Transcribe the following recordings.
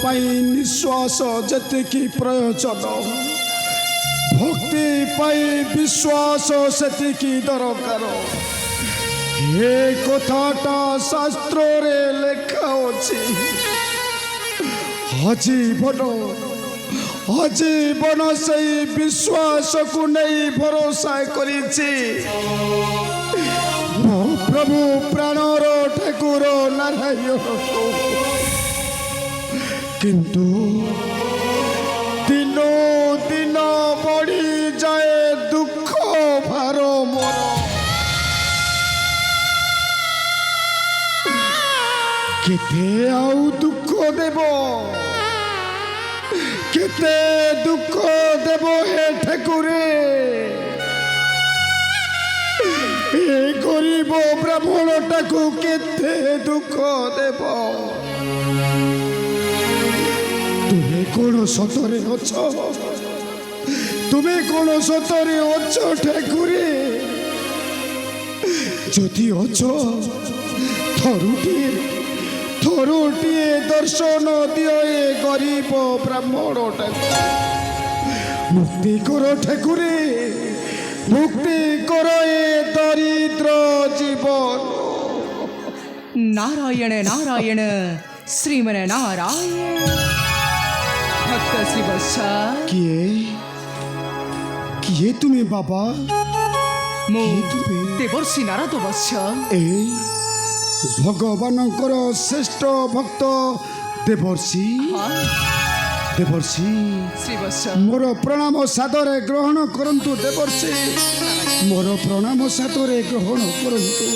ପାଇଁ ନିଶ୍ୱାସ ଯେତିକି ପ୍ରୟୋଜନ, ଭକ୍ତି ପାଇଁ ବିଶ୍ୱାସ ସେତିକି ଦରକାର। ଏ କଥାଟା ଶାସ୍ତ୍ରରେ ଲେଖା ଅଛି। ଆଜୀବନ ସେଇ ବିଶ୍ୱାସକୁ ନେଇ ଭରସା କରିଛି ମୋ ପ୍ରଭୁ ପ୍ରାଣର ଠାକୁର ନାରାୟଣକୁ। କିନ୍ତୁ ଦିନ ଦିନ ବଢ଼ିଯାଏ ଦୁଃଖ ଭାର ମୋର। କେତେ ଆଉ ଦୁଃଖ ଦେବ, କେତେ ଦୁଃଖ ଦେବ ହେ ଠାକୁରେ। ଏ ଗରିବ ବ୍ରାହ୍ମଣଟାକୁ କେତେ ଦୁଃଖ ଦେବ। ତୁମେ କ'ଣ ସତରେ ଅଛ? ତୁମେ କ'ଣ ସତରେ ଅଛ ଠାକୁରେ? ଯଦି ଅଛ ଥରୁଟିଏ ଦର୍ଶନ ଦିଅ ଏ ଗରିବ ବ୍ରାହ୍ମଣଟାକୁ। ମୁକ୍ତି କର ଠାକୁରେ, ମୁକ୍ତି କର ଏ ଦରିଦ୍ର ଜୀବନ। नारायण नारायण श्रीमन नारायण। भक्त श्रीवत्स किए तुम्हें बाबा? मु देवर्षि नारद वत्स। ए भगवानଙ୍କର ଶ୍ରେଷ୍ଠ ଭକ୍ତ ଦେବର୍ଷି। ଦେବର୍ଷି ଶ୍ରୀବତ୍ସ ମୋର ପ୍ରଣାମ ସାଦରେ ଗ୍ରହଣ କରନ୍ତୁ। ଦେବର୍ଷି ମୋର ପ୍ରଣାମ ସାଦରେ ଗ୍ରହଣ କରନ୍ତୁ।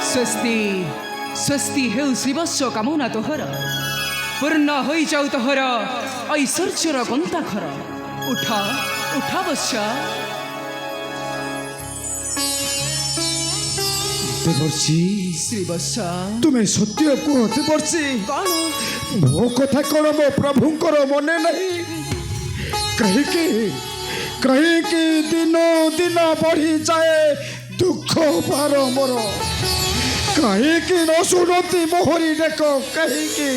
ସ୍ୱସ୍ତି ସ୍ୱସ୍ତି ହେଉ ଶ୍ରୀବତ୍ସ କାମନା ତୋହର, ପୂର୍ଣ୍ଣ ହୋଇଯାଉ ତୋହର ଐଶ୍ୱର୍ଯ୍ୟର ଗନ୍ତାଘର। ଉଠ ଉଠ ବତ୍ସ। ଦେବର୍ଷି ଶ୍ରୀବତ୍ସ ତୁମେ ସତ୍ୟ କୁହ। ଦେବର୍ଷି କ'ଣ? ମୋ କଥା କ'ଣ ମୋ ପ୍ରଭୁଙ୍କର ମନେ ନାହିଁ? କାହିଁକି ଦିନ ଦିନ ବଢ଼ିଯାଏ ଦୁଃଖ ଭାର ମୋର? କାହିଁକି ନ ଶୁଣନ୍ତି ମୋହରି ଡାକ? କାହିଁକି?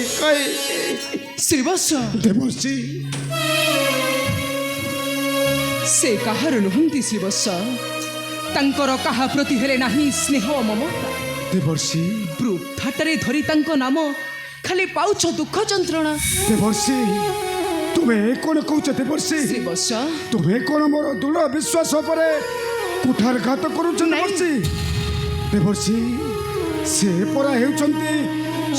ଶ୍ରୀବତ୍ସ ଦେବର୍ଷି ସେ କାହାର ନୁହନ୍ତି ଶ୍ରୀବତ୍ସ। ତାଙ୍କର କାହା ପ୍ରତି ହେଲେ ନାହିଁ ସ୍ନେହ ମମତା। ଦେବର୍ଷି ବୃଥାଟାରେ ଧରି ତାଙ୍କ ନାମ ଖାଲି ପାଉଛ ଦୁଃଖ ଯନ୍ତ୍ରଣା। ଦେବର୍ଷି ତୁମେ କ'ଣ କହୁଛ? ଦେବର୍ଷି ଶ୍ରୀବତ୍ସ ତୁମେ କ'ଣ ମୋର ଦୃଢ଼ ବିଶ୍ୱାସ ଉପରେ କୁଠାରଘାତ କରୁଛ? ଦେବର୍ଷି ଦେବର୍ଷି ସେ ପରା ହେଉଛନ୍ତି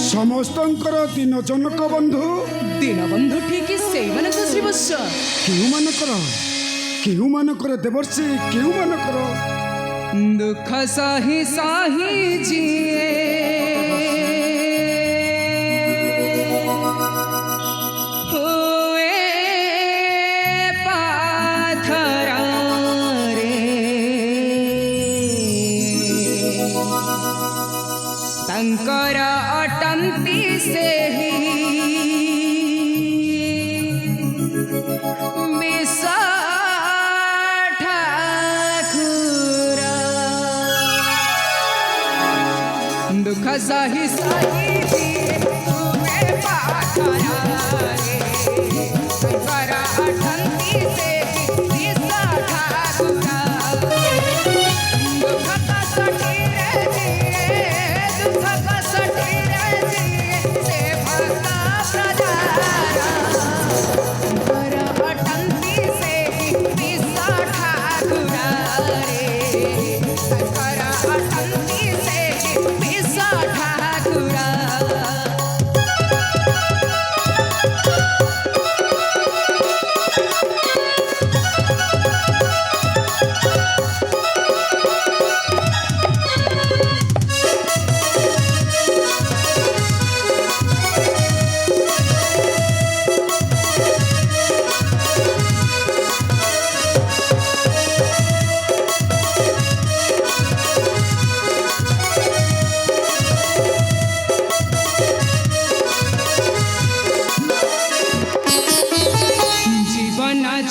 ସମସ୍ତଙ୍କର ଦିନଜନକ ବନ୍ଧୁ। ଦୀନବନ୍ଧୁ ଠିକ୍ ସେଇମାନଙ୍କ ଶ୍ରୀବତ୍ସ। କେଉଁମାନଙ୍କର ଦେବର୍ଷି? କେଉଁମାନଙ୍କର? ଦୁଃଖ ସାହି ସାହି ଯିଏ ହୁଏ ପାଥରରେ, ତାଙ୍କର ଅଟନ୍ତି ସେହି दुख सही सही जिए हुए पाथरारे, शंकर अठंती से दिशा ठाकुरा। दुख कसटी रे जिए, दुख कसटी रे जिए से भक्त प्रजारा, शंकर अठंती से दिशा ठाकुरा रे, शंकर अठंती से ठाकुरा।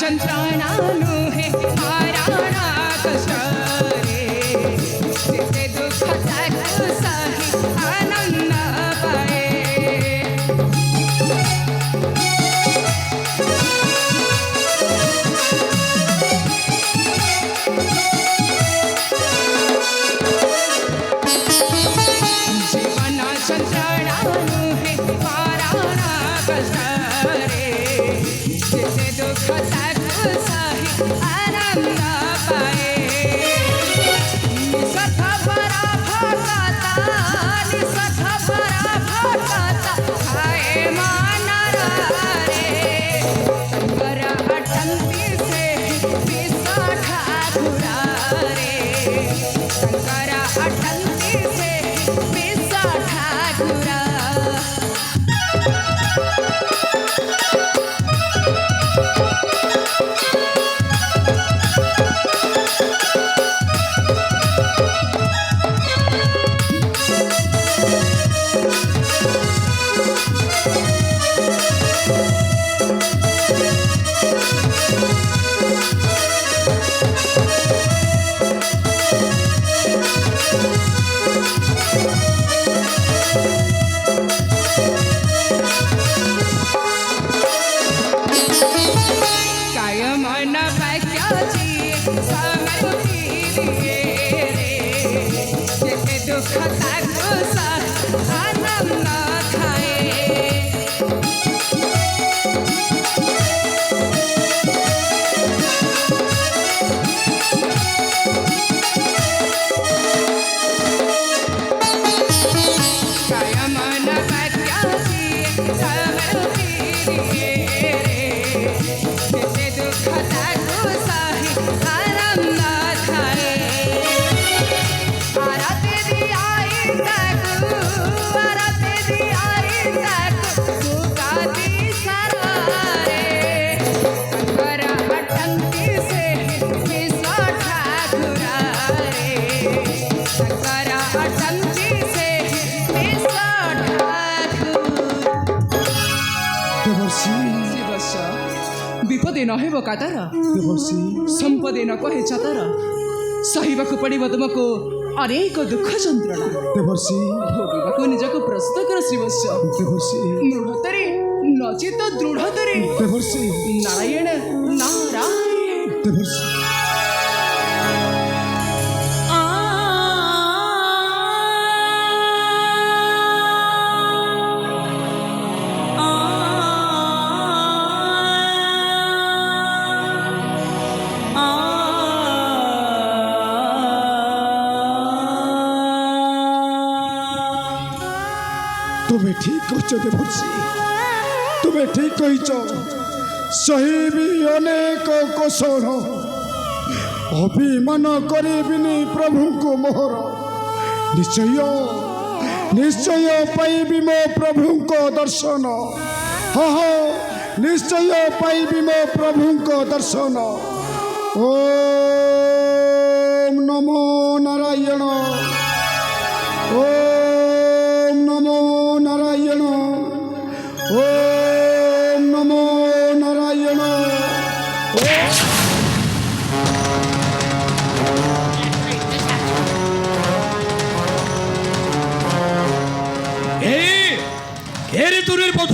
যন্ত্রণা নুহে মারানা কষ্ট রে, যেতে দুঃখ তাকু সহি दुख ताको आनंद खाए विपदे नहेब कातर संपदे न कहे चतर सहिबाकु पड़िब तुमको अनेक दुख जंत्रणा भोगिबाकु निजको प्रस्तुत कर शिवस्य मृढ़तरे नचित दृढ़तरे नारायण नारायण तुम्हें ठीक कह देवर्षि तुम्हें ठीक कहीच सही अनेक कौशल अभिमान करिबिनी प्रभु को मोहर निश्चय निश्चय पाइबी मो प्रभु को दर्शन हाँ निश्चय पाइबी मो प्रभु को दर्शन ओम नमो नारायण ओम नमो नारायण ओम नमो नारायण तुरीर पथ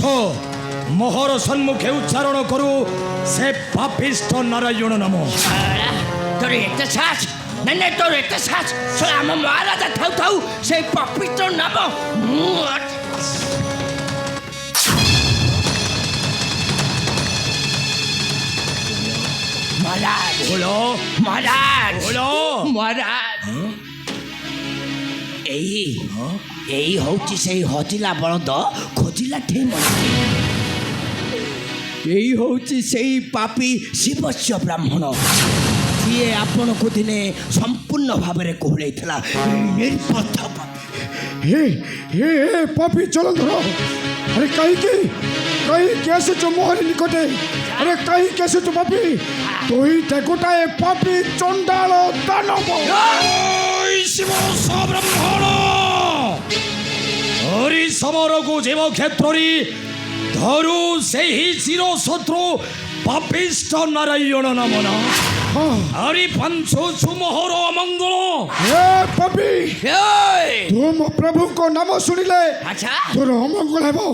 मोहर सम्मुखे उच्चारण करू से पापिष्ट नारायण नाम तोर एत साहस नहीं नहीं तोर एत साहस आम महाराजा थाउ थाउ से पवित्र नाम महाराज बोलो महाराज बोलो महाराज यही हूँ से हजिला बलद खोजिला ठेम यही हूँ से पापी शिवस्य ब्राह्मण सीए आपण को दिने संपूर्ण भाव में कोहले निर्बोध हे हे हे पापी जलंधर अरे कहीं कैसे जो मोहर निकटे अरे कहीं कैसे जो पापी तो ही गोटाए पापी चंडाल दानव शिव ब्राह्मण हरि समर को जीव क्षेत्री धरु से ही चिर शत्रु पापिष्ट नारायण नामना हरि पंचो सुमोहर मंगल हे पापी तुम प्रभु को नाम सुनिले अच्छा तोर अमंगल हेबो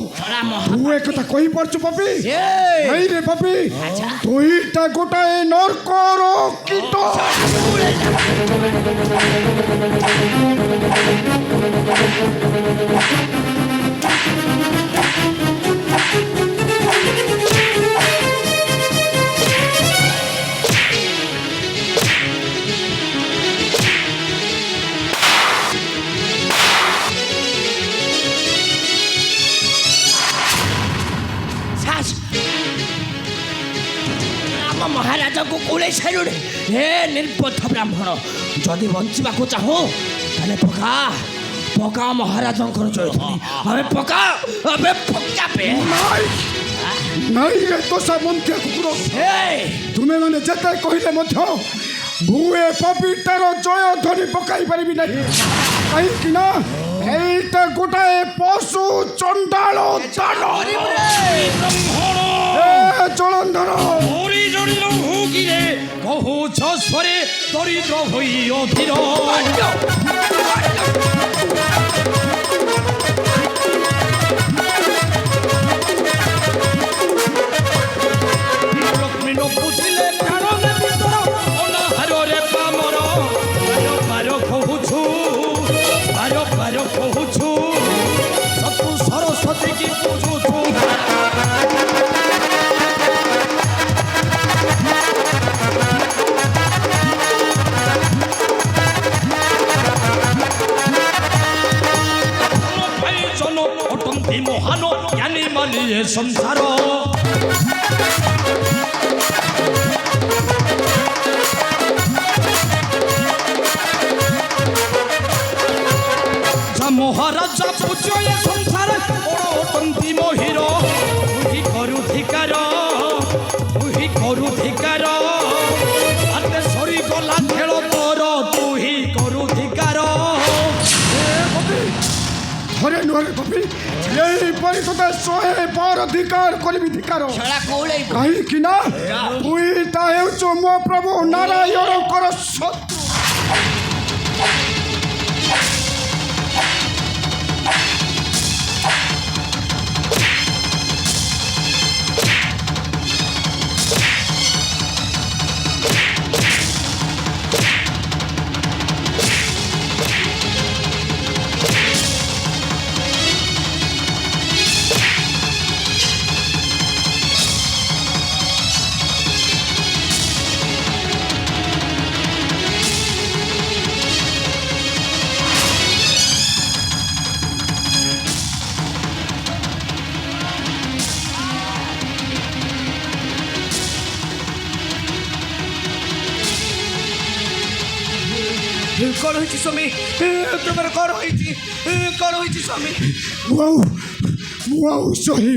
तू एक कथा कहि परछु पापी नहीं रे पापी तू ही गोटाए नरकर कीट महाराज को कूले छाड़े हे निर्बोध ब्राह्मण जदि बंचा को चाहो ताले पका पका महाराज अबे पका अबे पका पे नहीं रे तो सामंतिया कुकुर तुम्हें मैंने जते कहले मध्य भूए पवित्र जय ध्वनि पकाई पारिबी नहीं कहीं ना एटा गोटाए पशु चंडाल दानव जलंधर बहु छस्वरे दरिद्र भई अधीर लक्ष्मी न बुझिले प्राण ভিতর অনাহারে পামর বার বার কহুছু বার ସଂସାର ମହାରାଜା ପୂଜ୍ୟ ଏ ସଂସାର ଅଟନ୍ତି ମହିର ତୁହି କରୁଧିକାର ଆତେ ସରିଗଲା ଖେଳ ତୋର ତୁହି କରୁଧିକାର ଥରେ ନୁହେଁ କପି ଏହିପରି ତୋତେ 100 ବାର ଧିକାର କରିବି ଧିକାର ଶଳା କଉଳେଇ କାହିଁକି ନା ତୁଇଟା ହେଉଛୁ ମୋ ପ୍ରଭୁ ନାରାୟଣଙ୍କର ଶତ୍ରୁ। କଣ ହେଇଛି ସ୍ୱାମୀ ତୁମର କଣ ହେଇଛି ସ୍ୱାମୀ ମୁଁ ଆଉ ସହି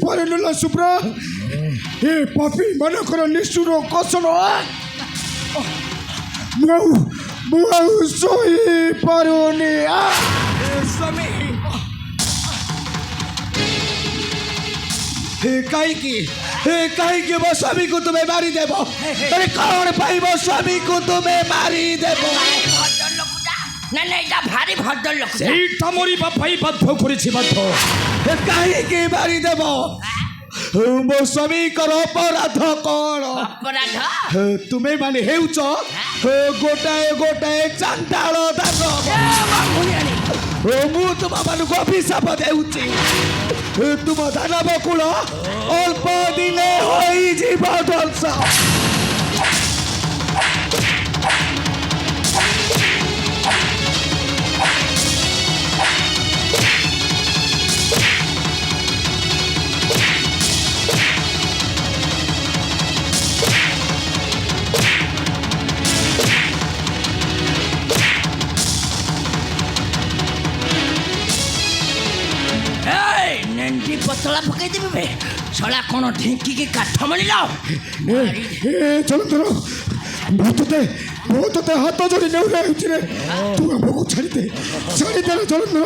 ପାରୁନି ନା ସୁବ୍ରା ଏ ପାପି ମାନଙ୍କର ନିଷ୍ଠୁର କଷଣ ମୁଁ ଆଉ ସହି ପାରୁନି ସ୍ୱାମୀ କାହିଁକି ମୋ ସ୍ୱାମୀକୁ ତୁମେ ମାରିଦେବ ଆରେ କଣ ପାଇବ ସ୍ୱାମୀକୁ ତୁମେ ମାରିଦେବ ନା ନା এটা ভারী ভদ্র লোক ସେଇଟା ମରିବା ପାଇଁ ବାଧ୍ୟ କରିଛି ବାଧ୍ୟ କାହିଁକି ମାରିଦେବ ମୋ ସ୍ୱାମୀଙ୍କର ଅପରାଧ କଣ অপরাধ ତୁମେ ମାନେ ହେଉଛ ଗୋଟାଏ ଚାଣ୍ଡାଳ ଦାଗ ମୁଁ ତୁମମାନଙ୍କୁ ଅଭିଶାପ ଦେଉଛି ତୁମ ଦାନବ କୂଳ ଅଳ୍ପ ଦିନେ ହୋଇଯିବ ଧ୍ୱଂସ ନେଣ୍ଡି ପତଳା ପକେଇ ଦେବି ବେ ଶଳା କ'ଣ ଢିଙ୍କିକି କାଠ ମିଳିଲ ଜଳଧର ମୁଁ ତତେ ହାତ ଯୋଡ଼ି ନେଉରେ ହେଉଛି ରେ ତୁ ଆମକୁ ଛାଡ଼ିଦେ ଜଳଧର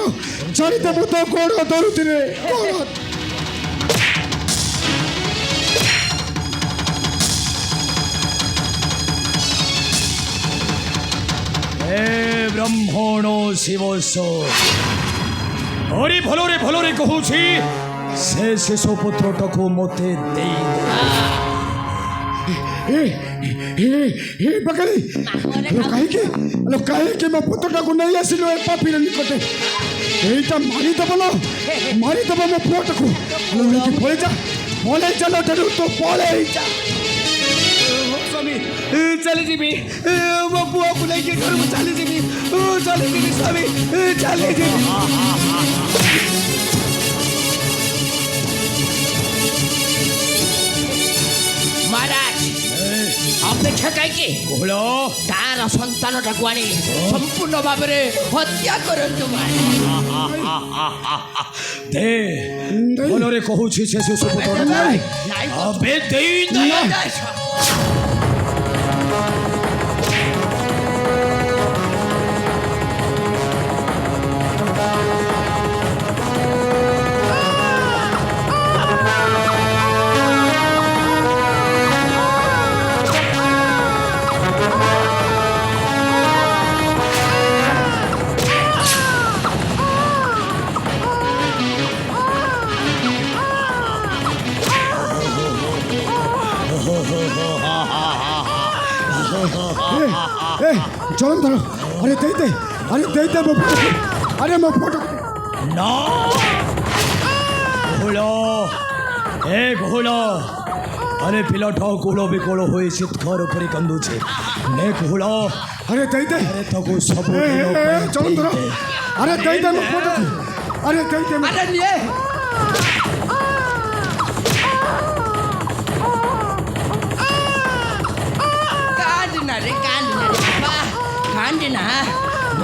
ଛାଡ଼ିଦେ ମୁଁ ତ ଗୋଡ଼ ଧରୁଛି ରେ ହେ ବ୍ରହ୍ମଣ ଶିବ ହରି ଭଲରେ କହୁଛି ସେ ଶିଶୁ ପୁତ୍ରଟାକୁ ମୋତେ ଦେଇ କାହିଁକି ମୋ ପୁତ୍ରଟାକୁ ନେଇ ଆସିଲୁ ଏ ପାପିର ନିକଟେ ଏଇଟା ମାରିଦେବ ମୋ ପୁଅଟାକୁ ପଳେଇ ଚାଲ ଠାରୁ ତୁ ପଳେଇ ଯା ସ୍ୱାମୀ ଚାଲିଯିବି ମୋ ପୁଅକୁ ନେଇକି ଘରକୁ ଚାଲିଯିବି ସ୍ୱାମୀ ଚାଲିଯିବି ମହାରାଜ ଅପେକ୍ଷା କାହିଁକି ତାର ସନ୍ତାନଟାକୁ ଆଣି ସମ୍ପୂର୍ଣ୍ଣ ଭାବରେ ହତ୍ୟା କରନ୍ତୁ ଦେ ଭଲରେ କହୁଛି ସେ ଶିଶୁ ପୁତ୍ରଟା ଏବେ ଦେଇ জলন্ধর আরে দে ମୋ ଫଟୋ ନା ଘୋଳ ଆରେ ପିଲାଟା କୋଳ ବିକୋଳ ହୋଇ ଚିତ୍କାର କରି କାନ୍ଦୁଛି ନେ ଘୋଳ ଆରେ ଦେ ଆରେ ତାକୁ ସବୁ ଜଲন্ধର ଆରେ ଦେ ମୋ ଫଟୋ ଆରେ ଆରେ ନିଏ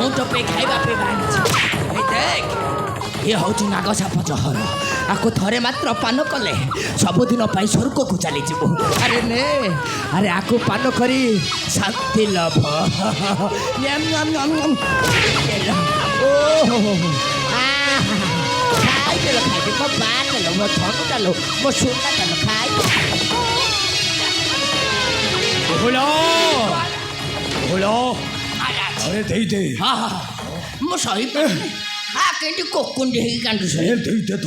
ମୁଁ ତୋ ପାଇଁ ଖାଇବା ପିଇବା ଆଣିଛି ଏଇ ଦେଖ ଇଏ ହେଉଛି ନାଗସାପ ଜହର ଆକୁ ଥରେ ମାତ୍ର ପାନ କଲେ ସବୁଦିନ ପାଇଁ ସ୍ୱର୍ଗକୁ ଚାଲିଯିବୁ ଆରେ ନେ ଆରେ ଆକୁ ପାନ କରି ଶାନ୍ତି ଲାଭ ନ୍ୟାମ୍ ନ୍ୟାମ୍ ନ୍ୟାମ୍ ନ୍ୟାମ୍। ଓହୋ ଖାଇଦେଲ ଖାଇଦେ ମୋ ବାଟଲ ମୋ ଥଣ୍ଡାଲ ମୋ ସୁନାଟାଲ ଖାଇ होला होला अरे दे दे ହଁ ହଁ ମୁଁ ସହିପାରୁନି କେମିତି କୋକୁଣ୍ଡି ହେଇକି କାନ୍ଦୁଛ ए दे दे तो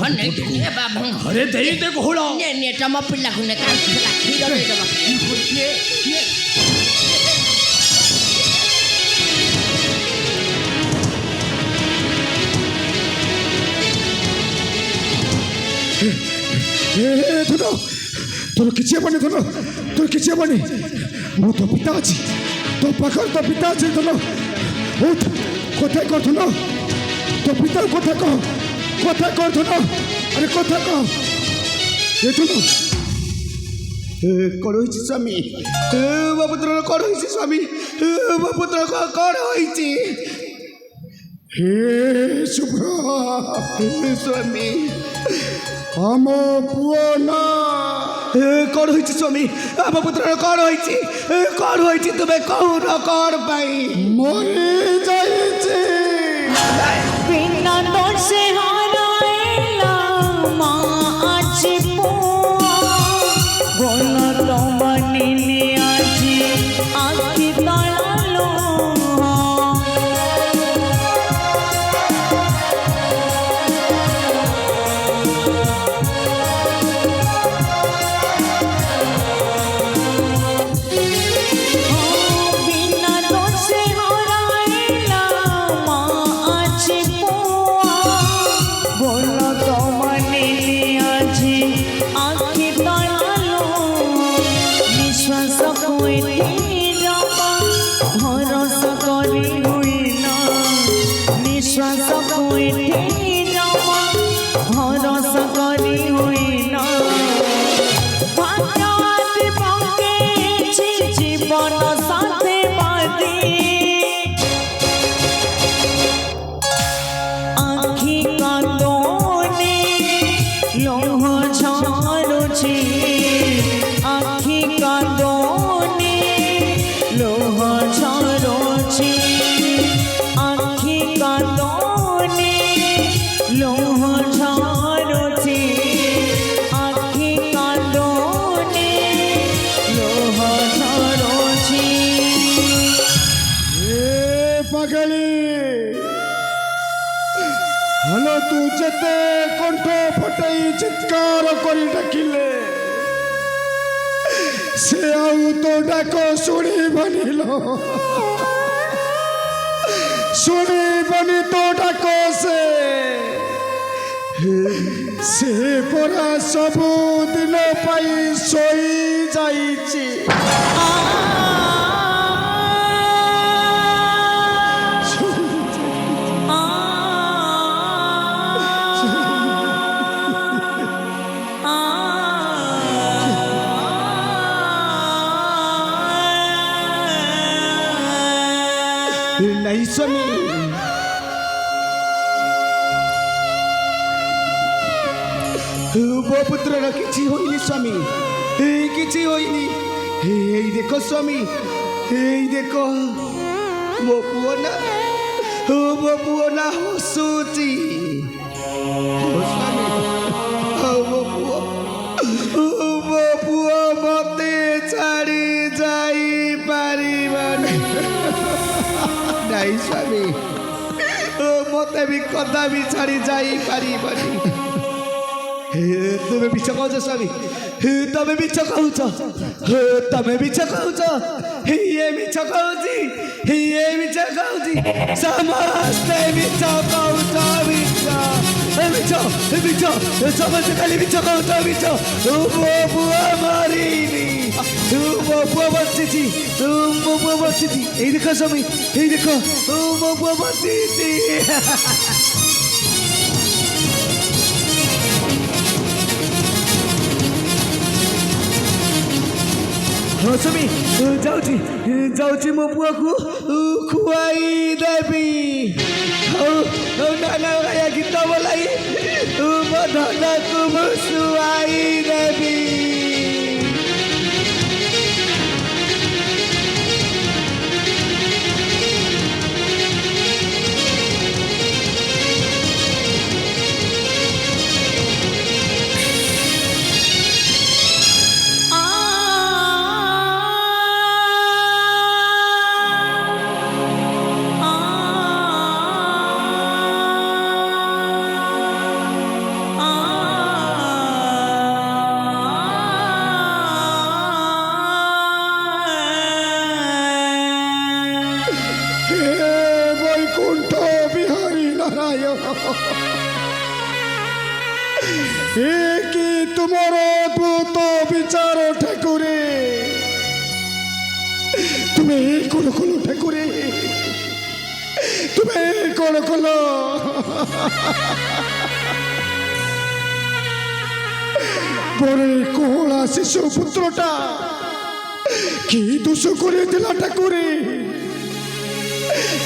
ବାବା अरे दे दे होला ନେ ତମ ପିଲାକୁ ନେ କାନ୍ଦୁଥିଲା କ୍ଷୀର ଦେଇଦେବା ଧନ ତୋର କିଛି ହେବନି ଧନ ତୋର କିଛି ହେବନି ମୁଁ ତୋ ପିତା ଅଛି ତୋ ପାଖରେ ତୋ ପିତା ଅଛି ଧନ ଉଠ କଥା କହ ଧନ ତୋ ପିତା କଥା କହ ଧନ ଆରେ କଥା କହ ଏ ଧନ କ'ଣ ହେଇଛି ସ୍ୱାମୀ ମୋ ପୁତ୍ରର କ'ଣ ହେଇଛି ସ୍ୱାମୀ ମୋ ପୁତ୍ର କ'ଣ ହେଇଛି ହେ ଶୁଭ୍ର ସ୍ୱାମୀ ଆମ ପୁଅ ନା କ'ଣ ହେଇଛି ସ୍ୱାମୀ ଆମ ପୁତ୍ରର କ'ଣ ହେଇଛି ତୁମେ କହୁନ କ'ଣ ପାଇଁ ମରି ଯାଇଛି बिना दोषे हाराएला माँ आजी पुआ बोल तो मनीने आजी आखी तलालो बिना दोषे हाराएला माँ आजी पुआ बोल तो मनीने आजी आखी तलालो निश्वास कोई जमा भरोसा करी हुईना निश्वास कोई जमा भरोसा करी हुईना भाग्यवादी पकेछि जीवन साथी बादी आखि कांदोनी लोह झरुछि आखि कांदोनी लोह झरुछि आखि कांदोनी लोह झरुछि आखि कांदोनी लोह झरुछि ଏ ପାଗଳି ହଲୋ ତୁ ଯେତେ କଣ୍ଠ ଫଟେଇ ଚିତ୍କାର କରି ଡାକିଲେ ସେ ଆଉ ତୋ ଡାକ ଶୁଣିବନି ଲୋ ଶୁଣିବନି ତୋ ଡାକ ସେ ପରା ସବୁଦିନ ପାଇଁ ଶୋଇ ଯାଇଛି नहीं स्वामी ମୋ ପୁତ୍ରର କିଛି ହୋଇନି ସ୍ୱାମୀ କିଛି ହୋଇନି ଏଇ ଦେଖ ସ୍ୱାମୀ ଏଇ ଦେଖ ମୋ ପୁଅ ନା ହସୁଛି ସ୍ୱାମୀ ମୋ ପୁଅ ମତେ ଛାଡ଼ି ଯାଇପାରିବନି ନାଇଁ ସ୍ୱାମୀ ମତେ ବି କଦାପି ଛାଡ଼ି ଯାଇପାରିବନି ତୁମେ ମିଛ କହୁଛ ସ୍ୱାମୀ ତମେ ମିଛ କହୁଛ ଇଏ ମିଛ କହୁଛି ସମସ୍ତେ ମିଛ କହୁଛ ମିଛ ସମସ୍ତେ ଖାଲି ମିଛ କହୁଛ ମିଛ ମୋ ପୁଅ ମରିନି ମୋ ପୁଅ ବଞ୍ଚିଛି ଏଇ ଦେଖ ସ୍ୱାମୀ ଏଇ ଦେଖ ମୋ ପୁଅ ବଞ୍ଚିଛି ରଶ୍ମି ଯାଉଛି ଯାଉଛି ମୋ ପୁଅକୁ ଖୁଆଇ ଦେବି ନାନା ଭାଇଆ ଗୀତ ବୋଲାଇ ମୋ ଧନକୁ ମୁଁ ଶୁଆଇ ଦେବି বৈকুণ্ঠ বিহারী নারায়ণ এ কি তোমার অদ্ভুত বিচার ঠাকুরে তুমি কোন কোন ঠাকুরে তুমি কোন কোন পরে কোহলা শিশু পুত্রটা কি দোষ করেছিল ঠাকুরে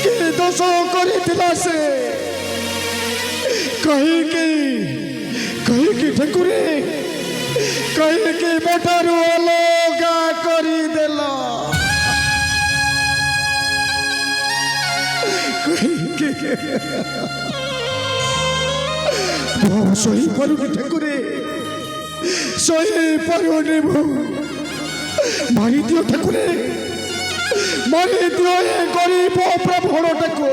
কি দোষ করেছিল সে কহিকি ঠাকুরে কহিকি মোটারু অলগা করিদেল সহিপারুনি ঠাকুরে সহিপারুনি মারি দিও ঠাকুরে মারি দিও এ গরিব প্রভুটাকে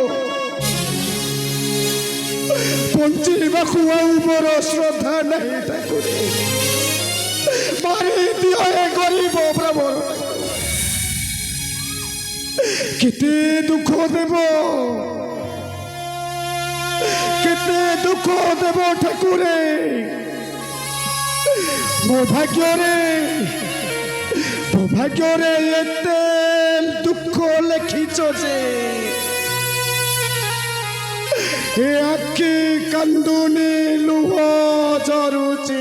বঞ্চিবাকু ଆଉ ମୋର ଶ୍ରଦ୍ଧା ନାହିଁ ଠାକୁରେ ମାରି ଦିଅ ଏ ଗରିବ ପ୍ରଭୁ କେତେ ଦୁଃଖ ଦେବ କେତେ ଦୁଃଖ ଦେବ ଠାକୁରେ ମୋ ଭାଗ୍ୟରେ ଏତେ ଦୁଃଖ ଲେଖିଛ ଯେ ଏ ଆଖି କାନ୍ଦୁନି ଲୁହ ଝରୁଛି